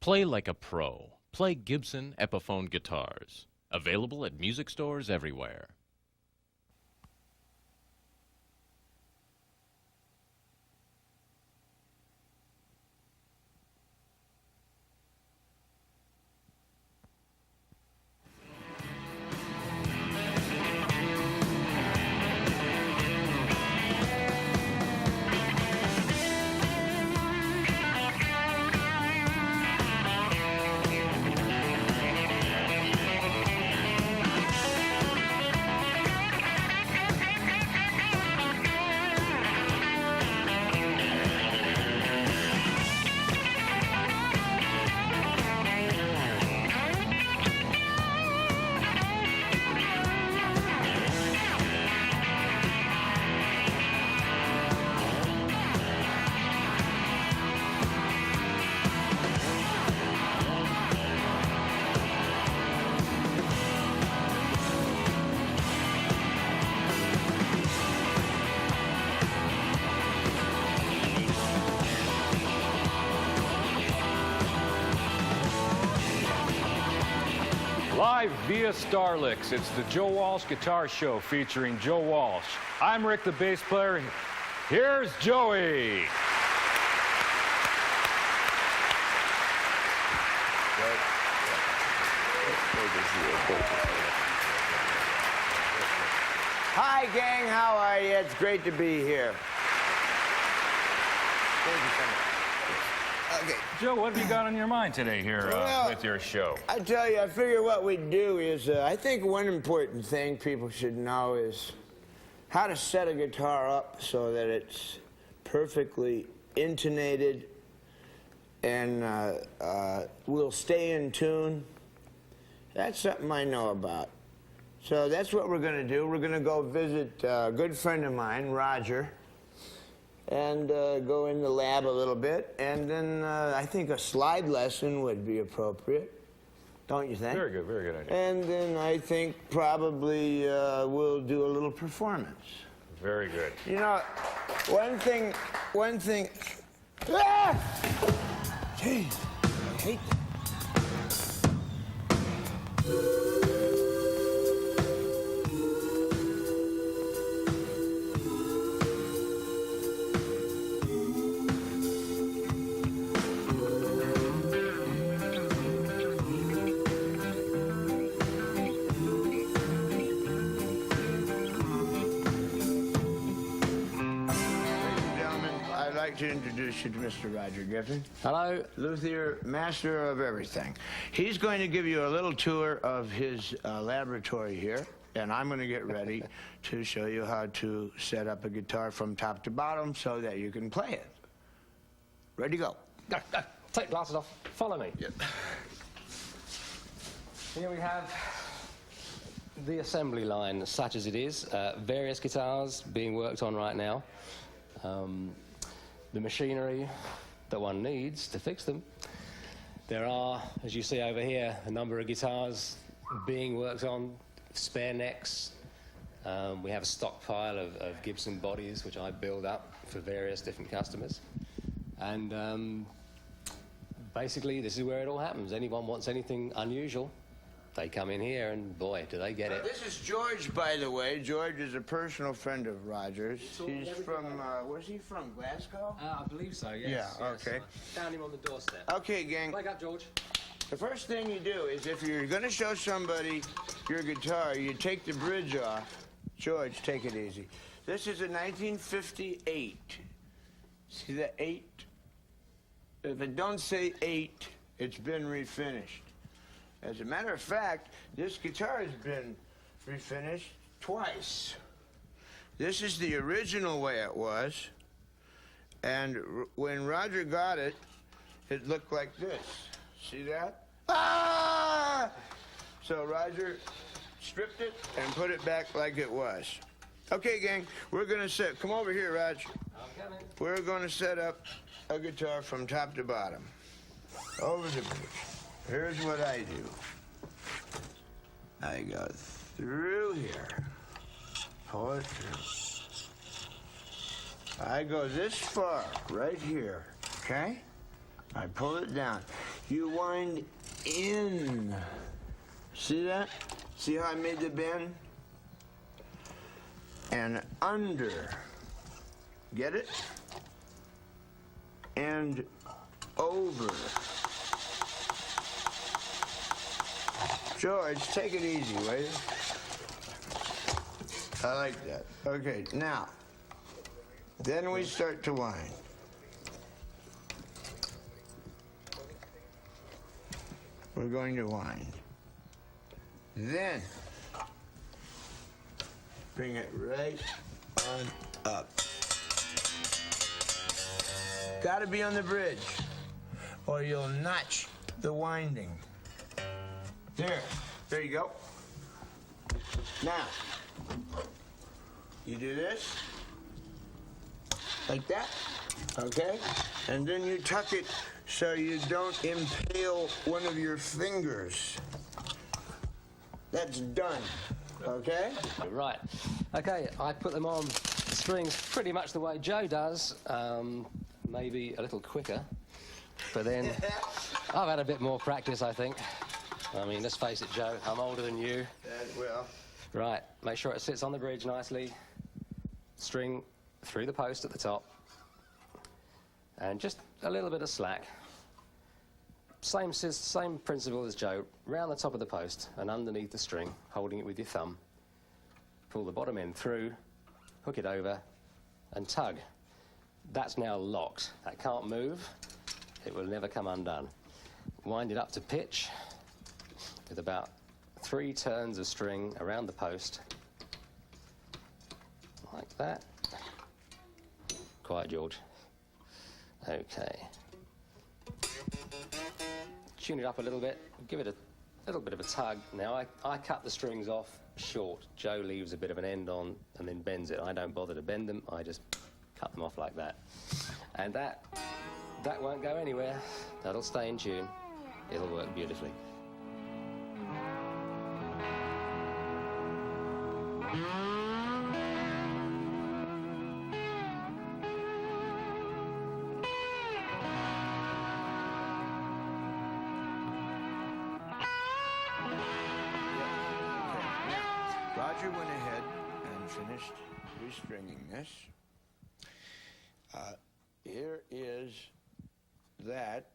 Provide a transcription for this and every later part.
Play like a pro. Play Gibson Epiphone guitars. Available at music stores everywhere. Live via Starlix, it's the Joe Walsh Guitar Show featuring Joe Walsh. I'm Rick, the bass player. Here's Joey. Hi, gang. How are you? It's great to be here. Okay. Joe, what have you got on your mind today here with your show? I tell you, I figure what we do is, I think one important thing people should know is how to set a guitar up so that it's perfectly intonated and will stay in tune. That's something I know about. So that's what we're going to do. We're going to go visit a good friend of mine, Roger, and go in the lab a little bit. And then I think a slide lesson would be appropriate. Don't you think? Very good idea. And then I think probably we'll do a little performance. Very good. You know, one thing, ah! Jeez, I hate that. I'd like to introduce you to Mr. Roger Giffen. Hello. Luthier, master of everything. He's going to give you a little tour of his laboratory here, and I'm going to get ready to show you how to set up a guitar from top to bottom so that you can play it. Ready, go. No, take the glasses off. Follow me. Yep. Here we have the assembly line, such as it is. Various guitars being worked on right now. The machinery that one needs to fix them. There are, as you see over here, a number of guitars being worked on, spare necks. We have a stockpile of Gibson bodies, which I build up for various different customers. And basically, this is where it all happens. Anyone wants anything unusual, they come in here, and boy, do they get it. This is George, by the way. George is a personal friend of Roger's. He's from, where's he from, Glasgow? I believe so, yes. Yeah, okay. Found him on the doorstep. Okay, gang. Wake up, George. The first thing you do is if you're going to show somebody your guitar, you take the bridge off. George, take it easy. This is a 1958. See the 8? If it don't say 8, it's been refinished. As a matter of fact, this guitar has been refinished twice. This is the original way it was, and when Roger got it, it looked like this. See that? Ah! So Roger stripped it and put it back like it was. Okay, gang, we're gonna set, come over here, Raj. I'm coming. We're gonna set up a guitar from top to bottom. Over the bridge. Here's what I do. I go through here. Pull it through. I go this far, right here, okay? I pull it down. you wind in. See that? See how I made the bend? And under. Get it? And over. George, take it easy, will you? I like that. Okay, now, then we start to wind. We're going to wind. Then, bring it right on up. Gotta be on the bridge, or you'll notch the winding. There you go. Now, you do this, like that, okay? And then you tuck it so you don't impale one of your fingers. That's done, okay? Right. Okay, I put them on strings pretty much the way Joe does, maybe a little quicker, but then I've had a bit more practice, I think. I mean, let's face it, Joe, I'm older than you. That will. Right, make sure it sits on the bridge nicely. String through the post at the top. And just a little bit of slack. Same principle as Joe. Round the top of the post and underneath the string, holding it with your thumb. Pull the bottom end through, hook it over, and tug. That's now locked. That can't move. It will never come undone. Wind it up to pitch with about 3 turns of string around the post. Like that. Quiet, George. Okay. Tune it up a little bit, give it a little bit of a tug. Now, I cut the strings off short. Joe leaves a bit of an end on and then bends it. I don't bother to bend them, I just cut them off like that. And that won't go anywhere. That'll stay in tune. It'll work beautifully. Roger went ahead and finished restringing this. Here is that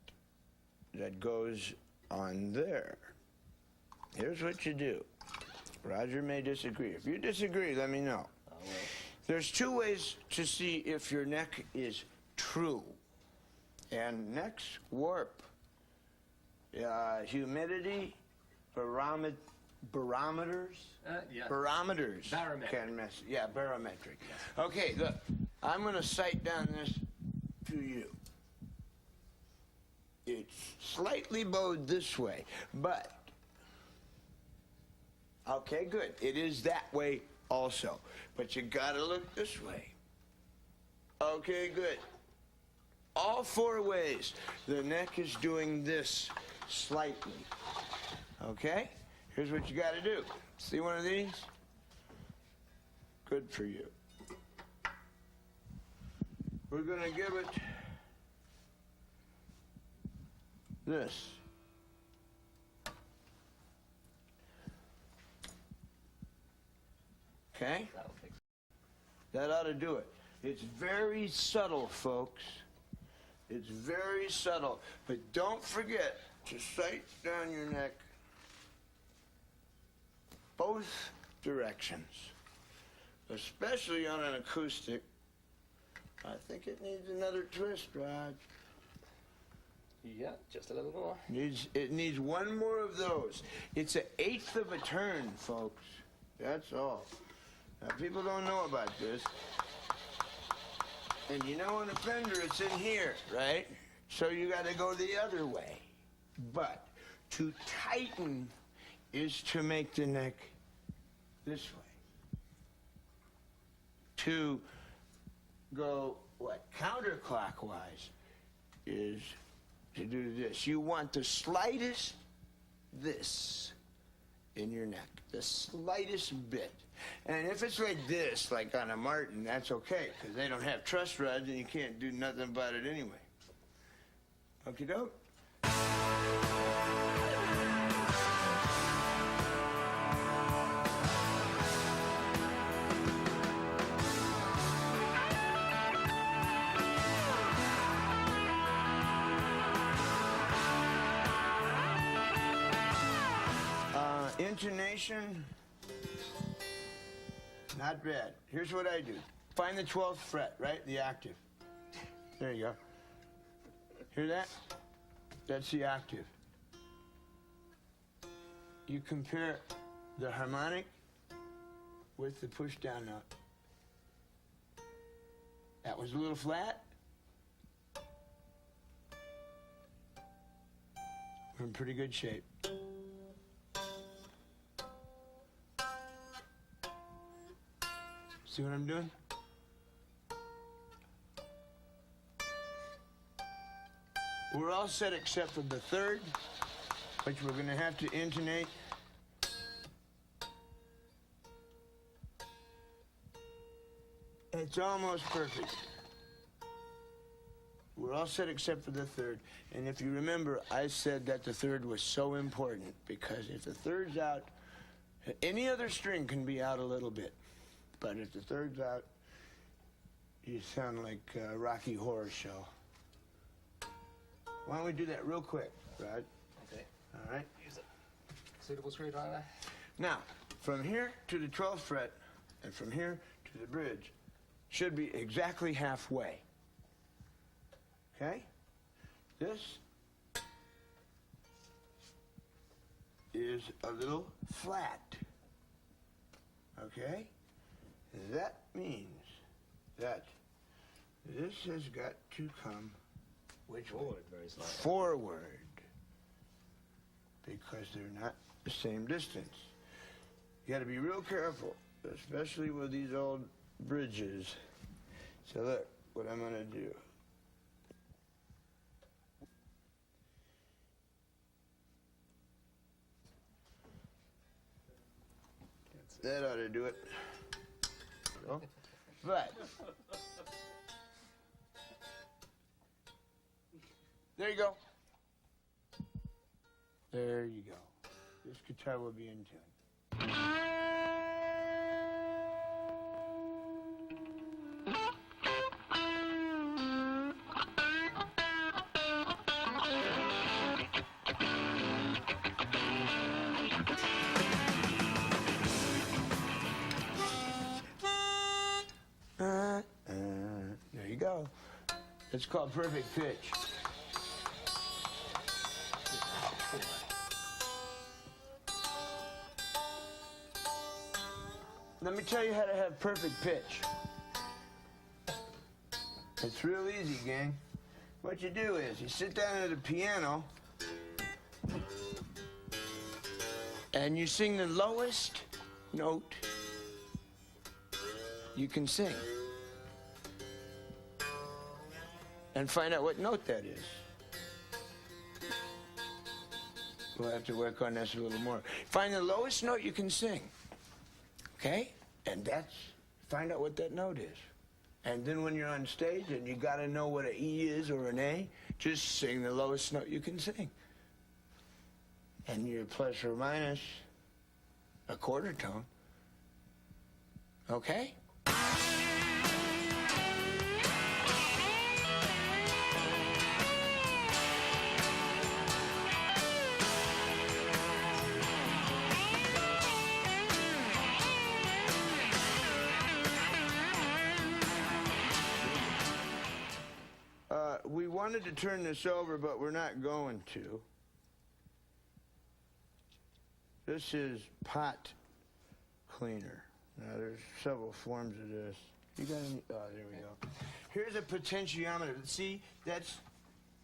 goes on there. Here's what you do. Roger may disagree. If you disagree, let me know. There's 2 ways to see if your neck is true. And necks warp. Humidity, barometers. Barometers Barometric. can mess. Yeah, barometric. Yes. Okay, look. I'm going to sight down this to you. It's slightly bowed this way, but okay, good. It is that way also, but you got to look this way. Okay, good. All 4 ways. The neck is doing this slightly. Okay? Here's what you got to do. See one of these? Good for you. We're going to give it this. Okay? That ought to do it. It's very subtle, folks. It's very subtle. But don't forget to sight down your neck both directions, especially on an acoustic. I think it needs another twist, Rod. Yeah, just a little more. It needs 1 more of those. It's 1/8 of a turn, folks. That's all. Now, people don't know about this. And you know on a fender, it's in here, right? So you got to go the other way. But to tighten is to make the neck this way. To go, counterclockwise is to do this. You want the slightest this in your neck, the slightest bit. And if it's like this, like on a Martin, that's okay, because they don't have truss rods and you can't do nothing about it anyway. Okie doke. Intonation, not bad. Here's what I do. Find the 12th fret, right? The octave. There you go. Hear that? That's the octave. You compare the harmonic with the push down note. That was a little flat. We're in pretty good shape. See what I'm doing? We're all set except for the third, which we're going to have to intonate. It's almost perfect. We're all set except for the third. And if you remember, I said that the third was so important because if the third's out, any other string can be out a little bit. But if the third's out, you sound like a Rocky Horror Show. Why don't we do that real quick, Rod? Okay. All right. Use a suitable screwdriver. Now, from here to the 12th fret and from here to the bridge should be exactly halfway. Okay? This is a little flat. Okay? That means that this has got to come which way? Forward very slightly. Forward. Because they're not the same distance. You got to be real careful, especially with these old bridges. So look, what I'm going to do. That ought to do it. Oh. But there you go. There you go. This guitar will be in tune. There you go. It's called perfect pitch. Let me tell you how to have perfect pitch. It's real easy, gang. What you do is you sit down at the piano and you sing the lowest note you can sing. And find out what note that is. We'll have to work on this a little more. Find the lowest note you can sing. Okay? And find out what that note is. And then when you're on stage and you gotta know what an E is or an A, just sing the lowest note you can sing. And you're plus or minus a quarter tone. Okay? We wanted to turn this over, but we're not going to. This is pot cleaner. Now, there's several forms of this. You got any? Oh, there we go. Here's a potentiometer. See, that's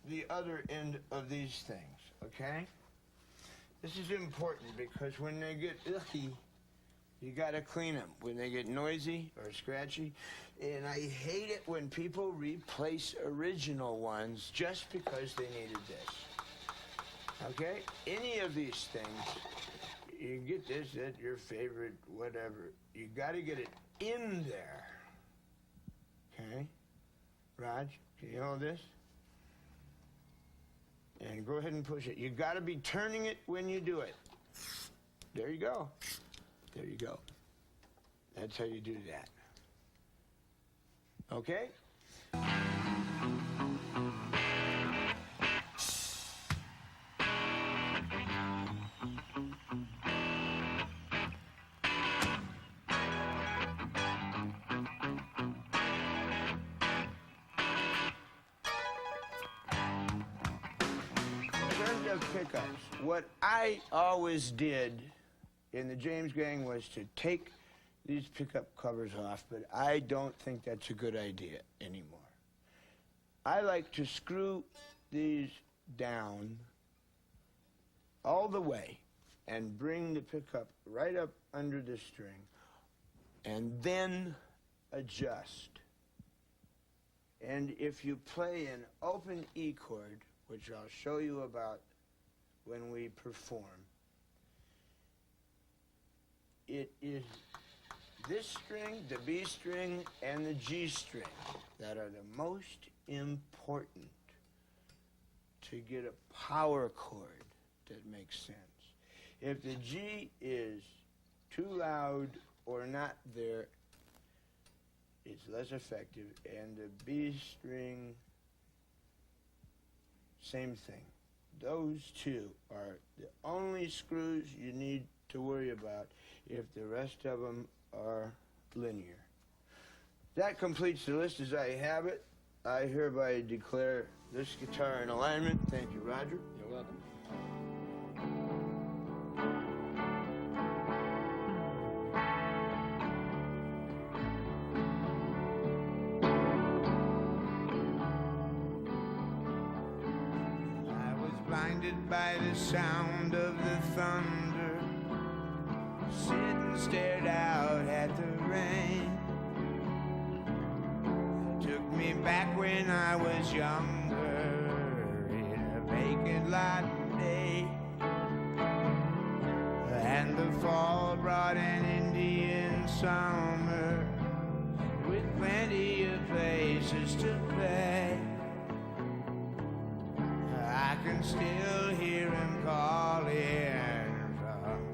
the other end of these things, okay? This is important because when they get icky, you gotta clean them. When they get noisy or scratchy. And I hate it when people replace original ones just because they needed this. Okay? Any of these things, you get this at your favorite whatever. You gotta get it in there. Okay? Raj, can you hold this? And go ahead and push it. You got to be turning it when you do it. There you go. There you go. That's how you do that. Okay? Pickups. What I always did in the James Gang was to take these pickup covers off, but I don't think that's a good idea anymore. I like to screw these down all the way and bring the pickup right up under the string and then adjust. And if you play an open E chord, which I'll show you about when we perform, it is this string, the B string, and the G string that are the most important to get a power chord that makes sense. If the G is too loud or not there, it's less effective, and the B string, same thing. Those two are the only screws you need to worry about if the rest of them are linear. That completes the list as I have it. I hereby declare this guitar in alignment. Thank you, Roger. You're welcome. Blinded by the sound of the thunder, sit and stared out at the rain. It took me back when I was younger, in a vacant lot day, and the fall brought an Indian summer with plenty of places to play. I can still hear him calling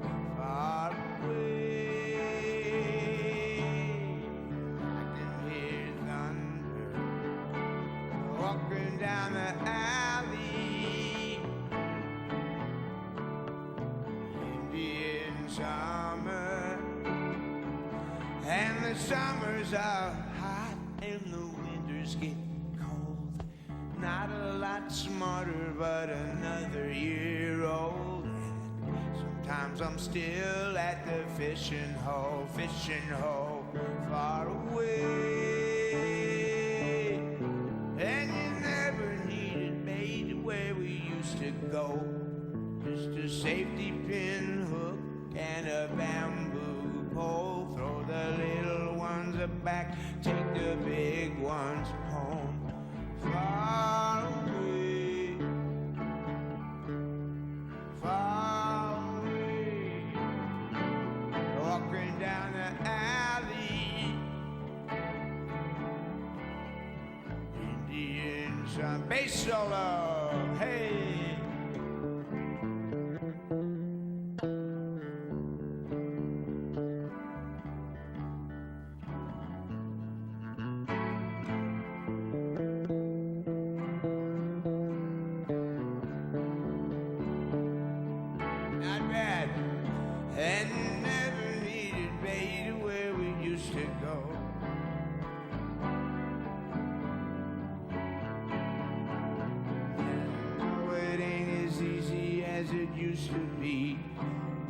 from far away. I can hear thunder walking down the alley. Indian summer, and the summers are hot and the winters get cold. Not a lot smarter, but another year old. Sometimes I'm still at the fishing hole, far away. And you never needed bait where we used to go. Just a safety pin hook and a bamboo pole. Throw the little ones back, take the big ones home. Far away, far away, walking down the alley. Indians on bass solo, hey.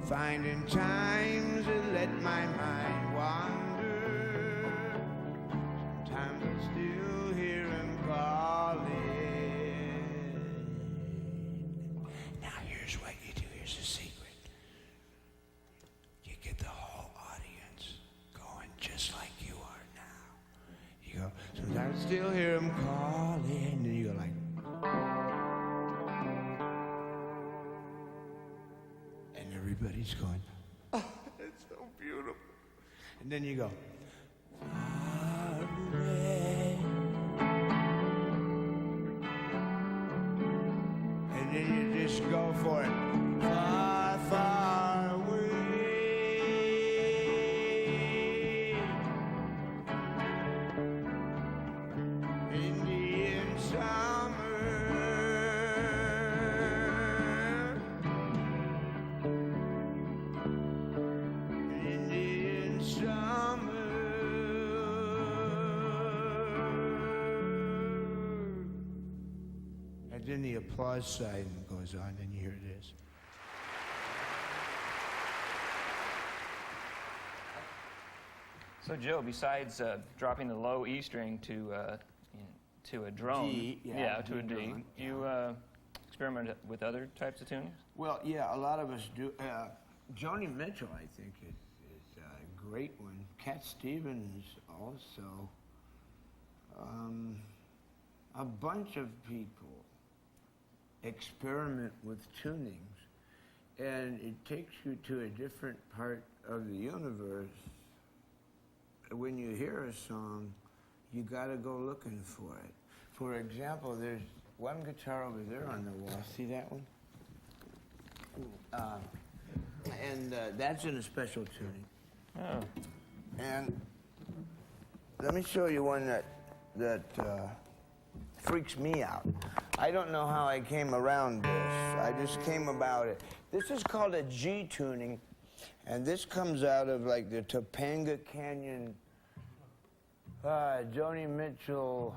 Finding times that let my mind wander. Sometimes I still hear him calling. Now here's what you do, here's the secret. You get the whole audience going just like you are now. You go, sometimes I still hear him calling, and you go like, everybody's going, oh, it's so beautiful. And then you go, far away. And just go for it. Far, far away. Indian summer. Indian summer. And then the applause sign goes on, and here it is. So, Joe, besides dropping the low E string to a drone, G, yeah, to a D, drone, do you experiment with other types of tunings? Well, yeah, a lot of us do. Joni Mitchell, I think, is a great one. Cat Stevens also. A bunch of people experiment with tunings, and it takes you to a different part of the universe. When you hear a song, you gotta go looking for it. For example, there's one guitar over there on the wall. See that one? That's in a special tuning. Oh. And let me show you one that freaks me out. I don't know how I came around this. I just came about it. This is called a G tuning, and this comes out of like the Topanga Canyon, Joni Mitchell,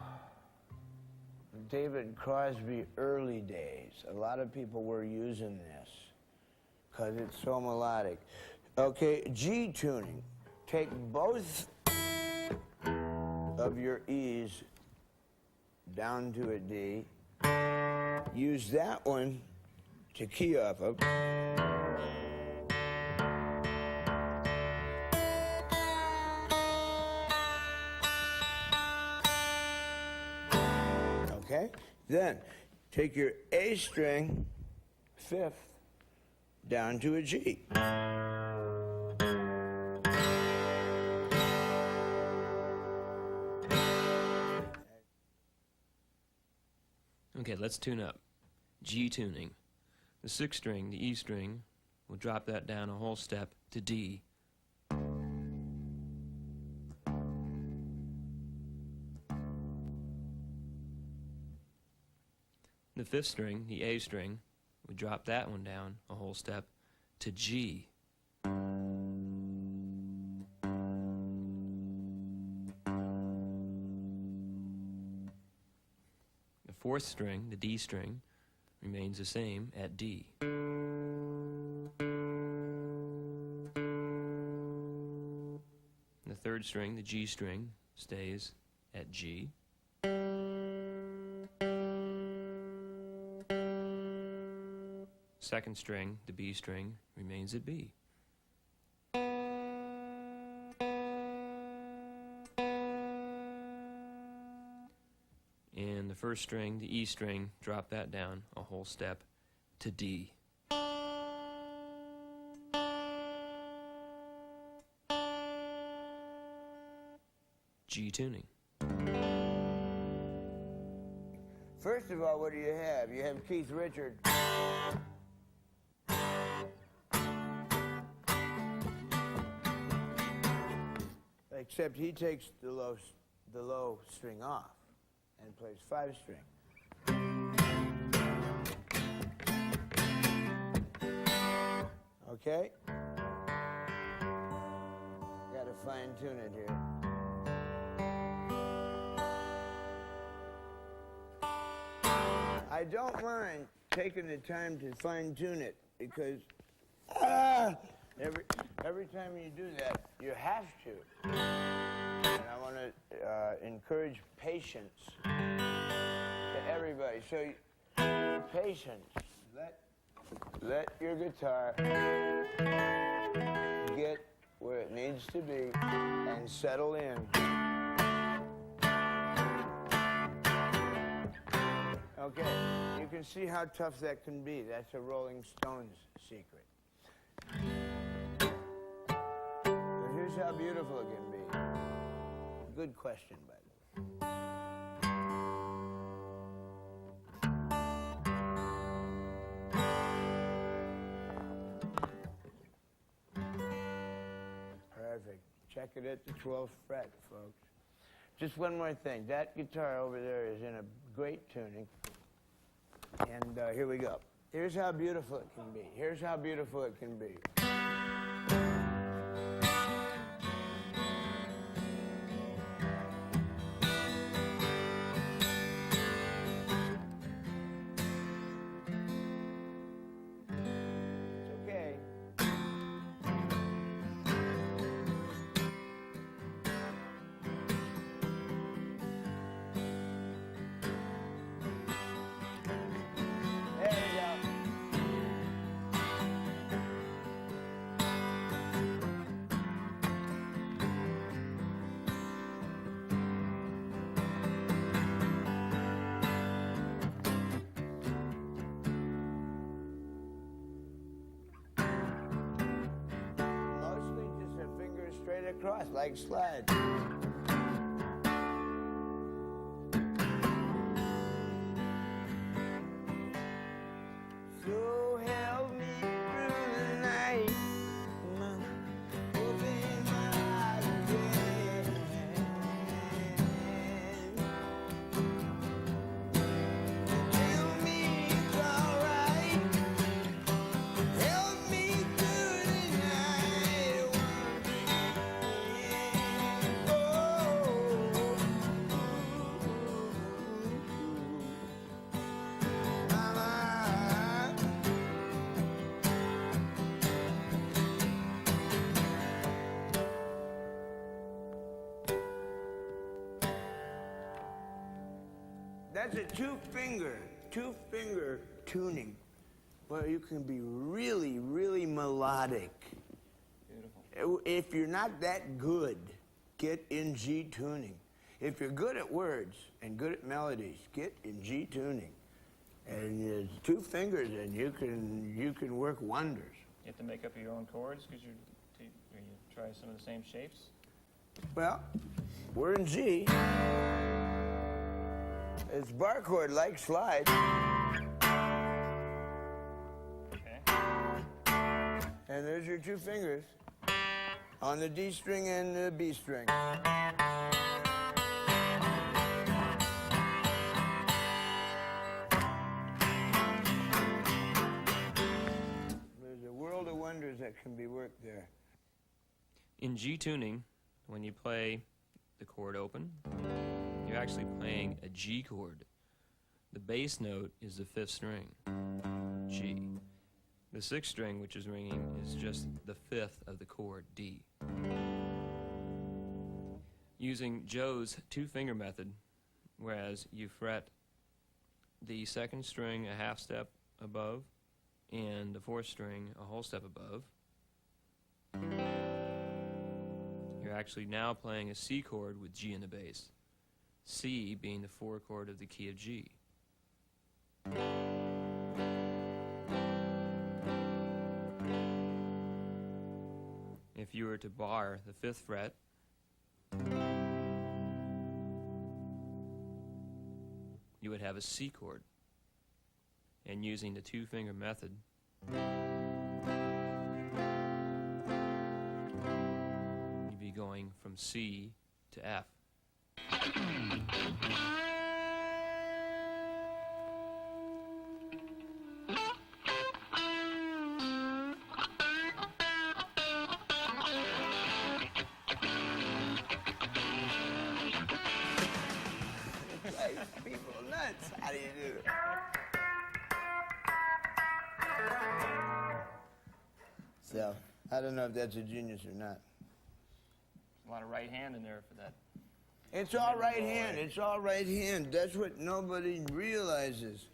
David Crosby early days. A lot of people were using this because it's so melodic. Okay, G tuning. Take both of your E's down to a D. Use that one to key off of. Okay? Then take your A string, fifth, down to a G. Okay, let's tune up. G tuning. The sixth string, the E string, we'll drop that down a whole step to D. The fifth string, the A string, we drop that one down a whole step to G. The fourth string, the D string, remains the same at D. The third string, the G string, stays at G. Second string, the B string, remains at B. And the first string, the E string, drop that down a whole step to D. G tuning. First of all, what do you have? You have Keith Richards. Except he takes the low string off and plays five string. Okay? Gotta fine tune it here. I don't mind taking the time to fine tune it because every time you do that, you have to. And I want to encourage patience to everybody. So, patience. Let your guitar get where it needs to be and settle in. Okay, you can see how tough that can be. That's a Rolling Stones secret. But here's how beautiful it can be. Good question, by the way. Check it at the 12th fret, folks. Just one more thing. That guitar over there is in a great tuning. And here we go. Here's how beautiful it can be. Here's how beautiful it can be. It's okay. There we go. Mostly just a finger straight across, like slide. So help me through the night. Open my eyes again. Tell me it's alright. Help me through the night. Mama. That's a two-finger tuning where you can be really, really melodic. Beautiful. If you're not that good, get in G tuning. If you're good at words and good at melodies, get in G tuning. And it's two fingers, and you can work wonders. You have to make up your own chords because you try some of the same shapes. Well, we're in G. It's bar chord like slide. Okay. And there's your two fingers on the D string and the B string. There's a world of wonders that can be worked there. In G tuning, when you play the chord open, you're actually playing a G chord. The bass note is the 5th string, G. The 6th string, which is ringing, is just the 5th of the chord, D. Using Joe's two-finger method, whereas you fret the 2nd string a half step above and the 4th string a whole step above, you're actually now playing a C chord with G in the bass. C being the 4 chord of the key of G. If you were to bar the 5th fret, you would have a C chord. And using the two-finger method, you'd be going from C to F. Drives people nuts. How do you do it? So, I don't know if that's a genius or not. A lot of right hand in there for that. It's all right hand. It's all right hand. That's what nobody realizes.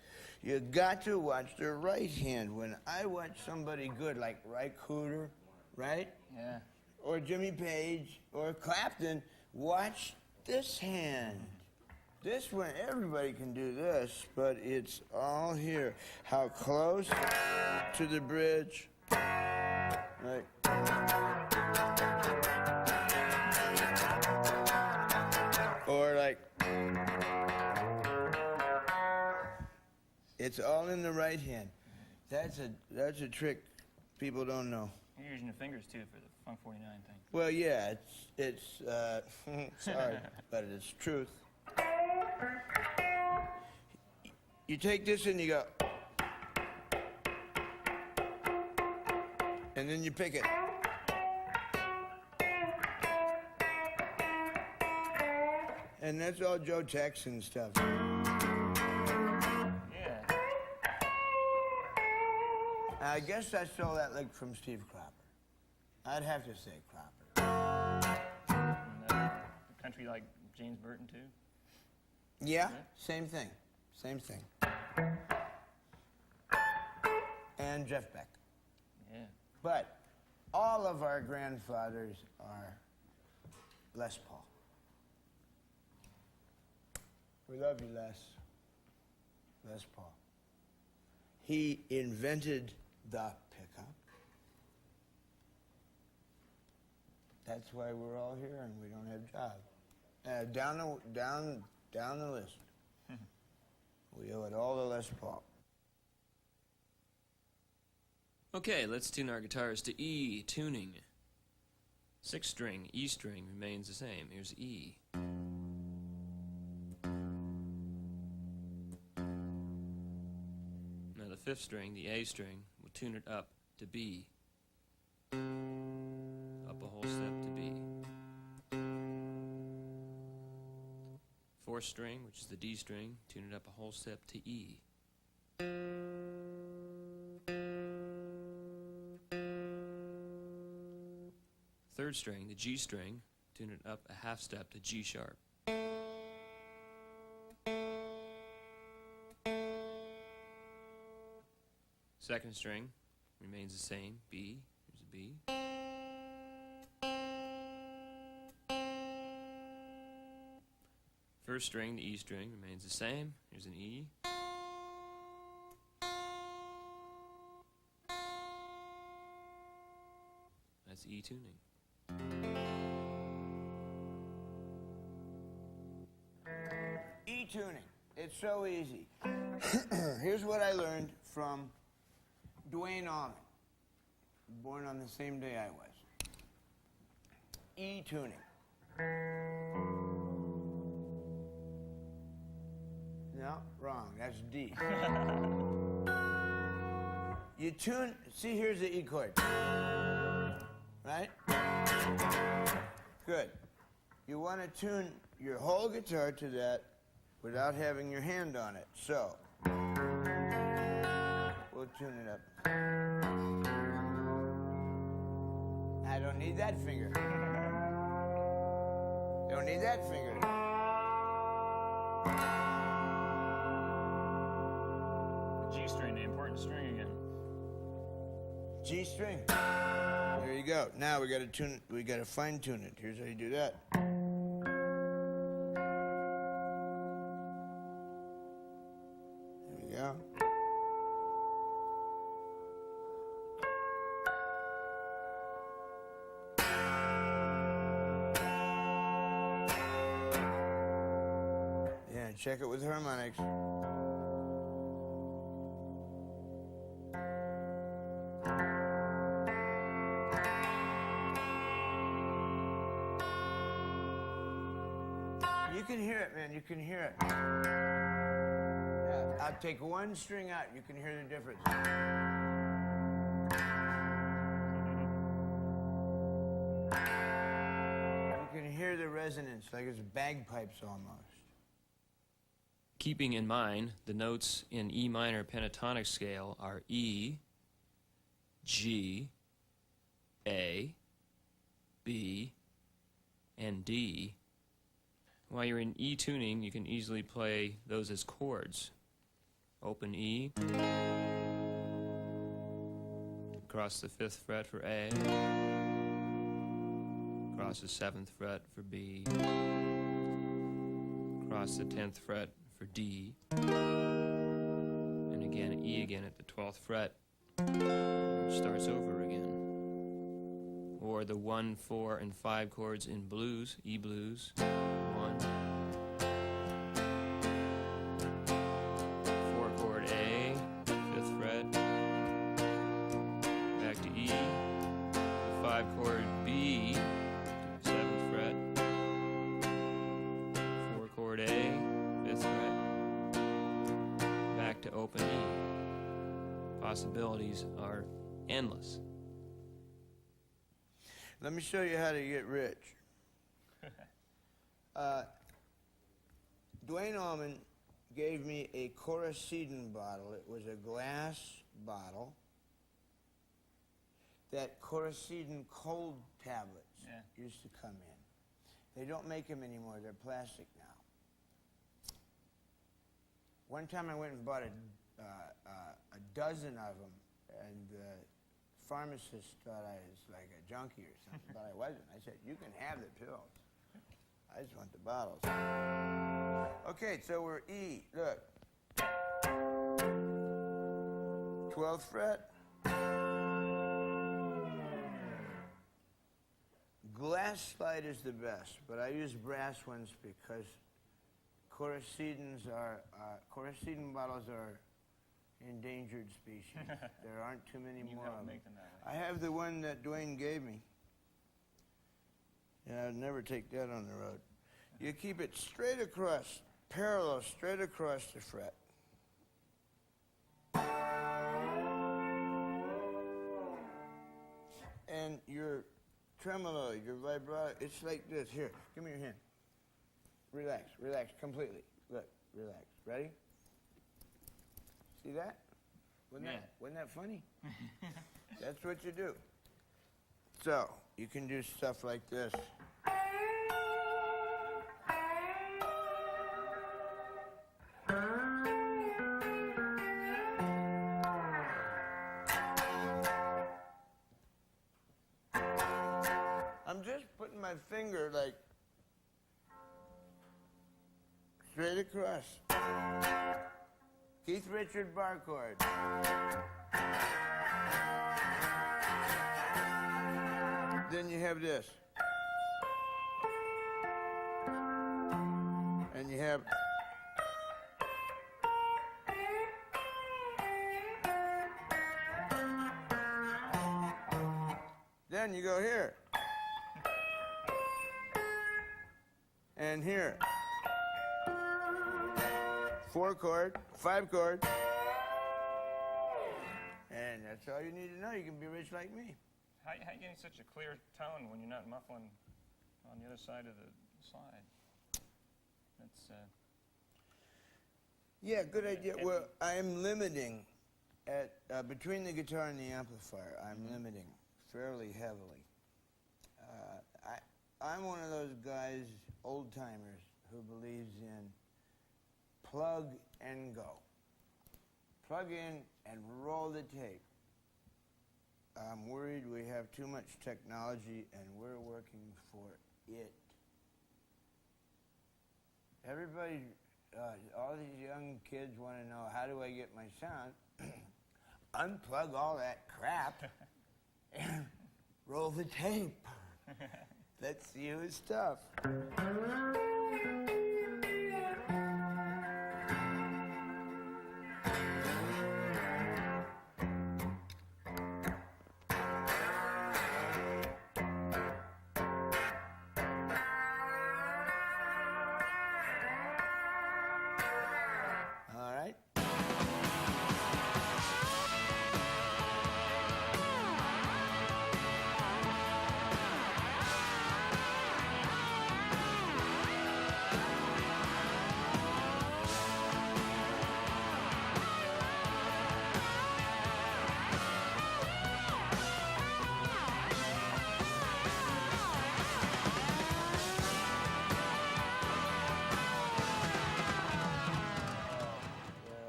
You got to watch their right hand. When I watch somebody good, like Ry Cooder, right? Yeah. Or Jimmy Page, or Clapton, watch this hand. This one, everybody can do this, but it's all here. How close to the bridge, right? Or like, it's all in the right hand. That's a trick people don't know. You're using your fingers too for the Funk 49 thing. Well, yeah, it's sorry, but it's truth. You take this and you go, and then you pick it. And that's all Joe Jackson stuff. Yeah. I guess I stole that lick from Steve Cropper. I'd have to say Cropper. And, a country like James Burton too. Yeah, same thing. Same thing. And Jeff Beck. Yeah. But all of our grandfathers are Les Paul. We love you, Les. Les Paul. He invented the pickup. That's why we're all here and we don't have jobs. Down the list. We owe it all to Les Paul. Okay, let's tune our guitars to E tuning. 6-string E string remains the same. Here's E. Now the 5th string, the A string, we'll tune it up to B. Up a whole step to B. 4th string, which is the D string, tune it up a whole step to E. 3rd string, the G string, tune it up a half step to G sharp. 2nd string remains the same, B, here's a B. 1st string, the E string, remains the same, here's an E. That's E tuning. E-tuning. It's so easy. Here's what I learned from Dwayne Allman, born on the same day I was. E-tuning. No, wrong. That's D. You tune, see, here's the E chord. Right? Good. You want to tune your whole guitar to that without having your hand on it. So, we'll tune it up. I don't need that finger. Don't need that finger. G string, the important string again. G string. There you go. Now we got to tune it. We got to fine tune it. Here's how you do that. There we go. Yeah, check it with harmonics. You can hear it, man. You can hear it. Yeah. I'll take one string out. You can hear the difference. You can hear the resonance, like it's bagpipes almost. Keeping in mind the notes in E minor pentatonic scale are E, G, A, B, and D. While you're in E tuning, you can easily play those as chords. Open E, across the 5th fret for A, across the 7th fret for B, across the 10th fret for D, and again E again at the 12th fret, which starts over again. Or the 1, 4, and 5 chords in blues, E blues, 1, 4 chord A, 5th fret, back to E, 5 chord B to the 7th fret, 4 chord A, 5th fret, back to open E. Possibilities are endless. Let me show you how to get rich. Dwayne Allman gave me a Coracidin bottle. It was a glass bottle that Coracidin cold tablets used to come in. They don't make them anymore. They're plastic now. One time I went and bought a dozen of them, and the pharmacist thought I was like a junkie or something, but I wasn't. I said, you can have the pills. I just want the bottles. Okay, so we're E. Look. 12th fret. Glass slide is the best, but I use brass ones because Coracidin bottles are endangered species. There aren't too many more of them. I have the one that Dwayne gave me. Yeah, I'd never take that on the road. You keep it straight across, parallel, straight across the fret. And your tremolo, your vibrato, it's like this. Here, give me your hand. Relax, relax completely. Look, relax. Ready? See that? Wasn't that funny? That's what you do. So, you can do stuff like this. I'm just putting my finger like straight across. Keith Richard bar chord. Then you have this. And you have then you go here. And here. 4 chord, 5 chord. And that's all you need to know. You can be rich like me. How are you getting such a clear tone when you're not muffling on the other side of the slide? That's Yeah, good idea. Well, I'm limiting at between the guitar and the amplifier. I'm limiting fairly heavily. I'm one of those guys, old timers, who believes in plug and go. Plug in and roll the tape. I'm worried we have too much technology and we're working for it. Everybody, all these young kids want to know, how do I get my sound? Unplug all that crap and roll the tape. Let's see who's tough. All right.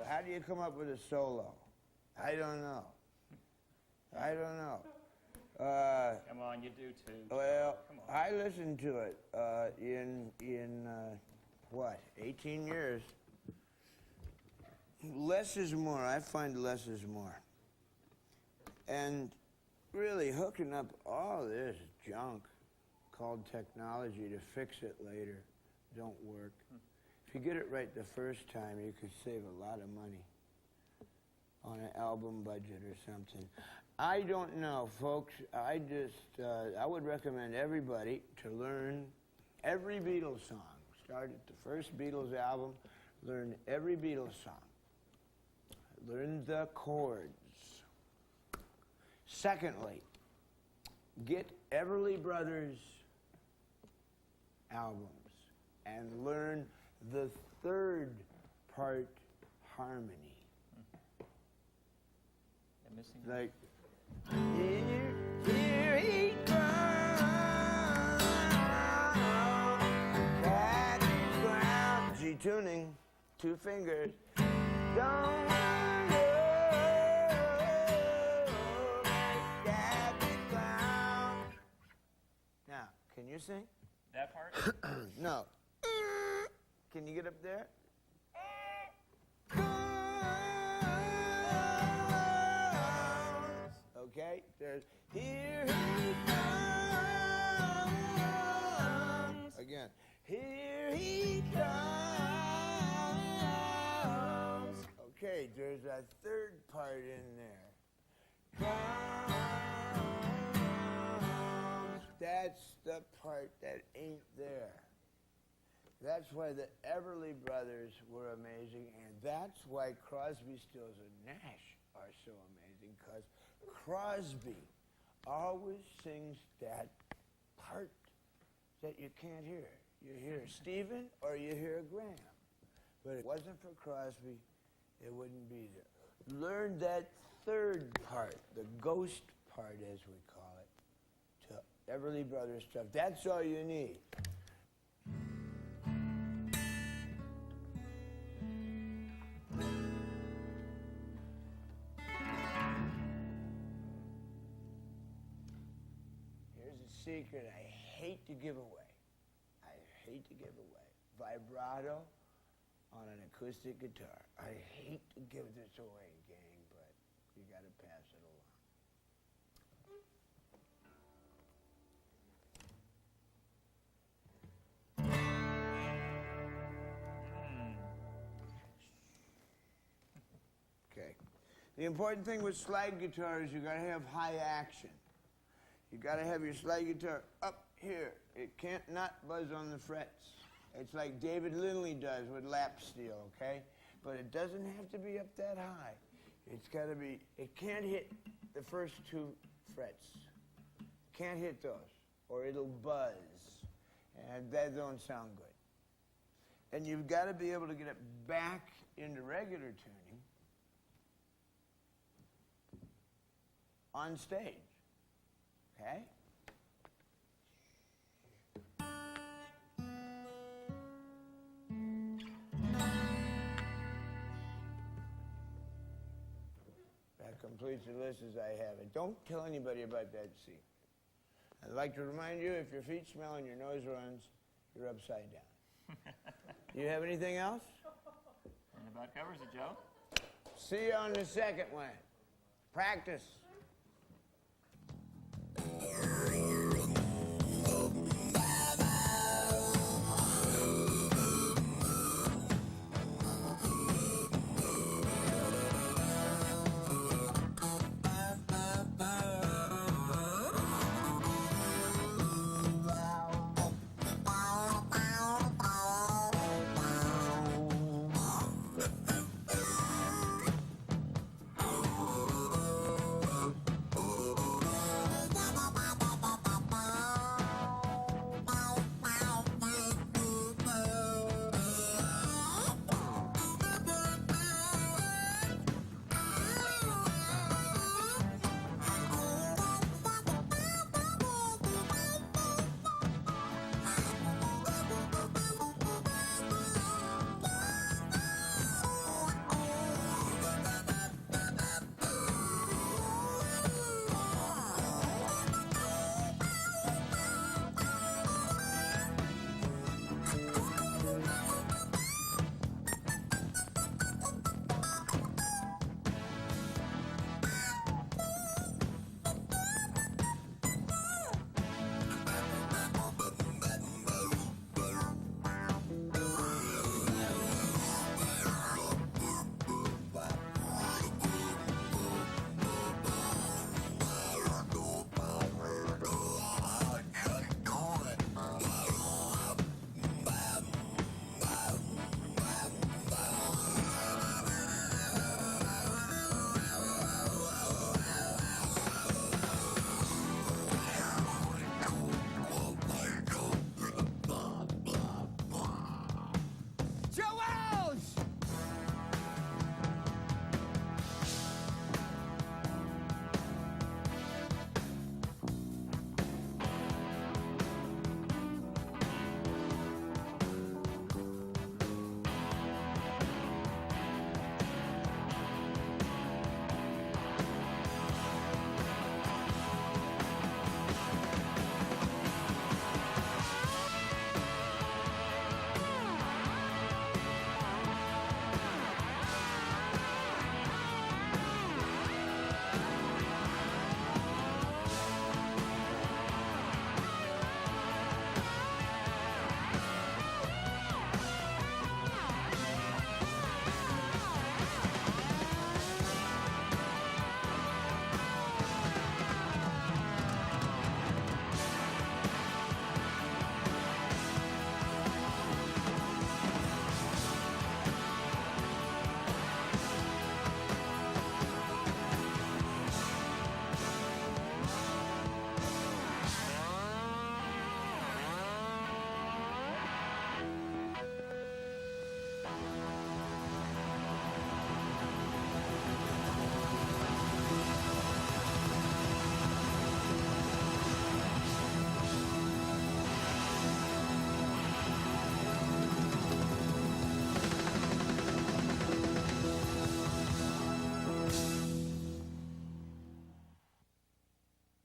How do you come up with a solo? I don't know. come on, you do too. Well, Come on. I listened to it in what, 18 years. Less is more. I find less is more. And really hooking up all this junk called technology to fix it later don't work. If you get it right the first time, you could save a lot of money. on an album budget or something. I don't know, folks. I would recommend everybody to learn every Beatles song. Start at the first Beatles album, learn every Beatles song. Learn the chords. Secondly, get Everly Brothers albums and learn the third part harmony. I'm missing Like, here he comes, back to ground. G tuning, 2 fingers. Don't worry, back to ground. Now, can you sing? that part. No. Can you get up there? Okay, there's here he comes. Again, here he comes. Okay, there's a third part in there. Comes. That's the part that ain't there. That's why the Everly Brothers were amazing, and that's why Crosby, Stills, and Nash are so amazing, because Crosby always sings that part that you can't hear. You hear Stephen or you hear Graham. But if it wasn't for Crosby, it wouldn't be there. Learn that third part, the ghost part as we call it, to Everly Brothers stuff. That's all you need. Secret I hate to give away. I hate to give away. Vibrato on an acoustic guitar. I hate to give this away, gang, but you got to pass it along. Okay. The important thing with slide guitar is you got to have high action. You got to have your slide guitar up here. It can't not buzz on the frets. It's like David Lindley does with lap steel, okay? But it doesn't have to be up that high. It's got to be, it can't hit the first 2 frets. Can't hit those, or it'll buzz. And that don't sound good. And you've got to be able to get it back into regular tuning on stage. Okay? That completes the list as I have it. Don't tell anybody about that secret. I'd like to remind you, if your feet smell and your nose runs, you're upside down. You have anything else? And about covers it, Joe. See you on the second one. Practice.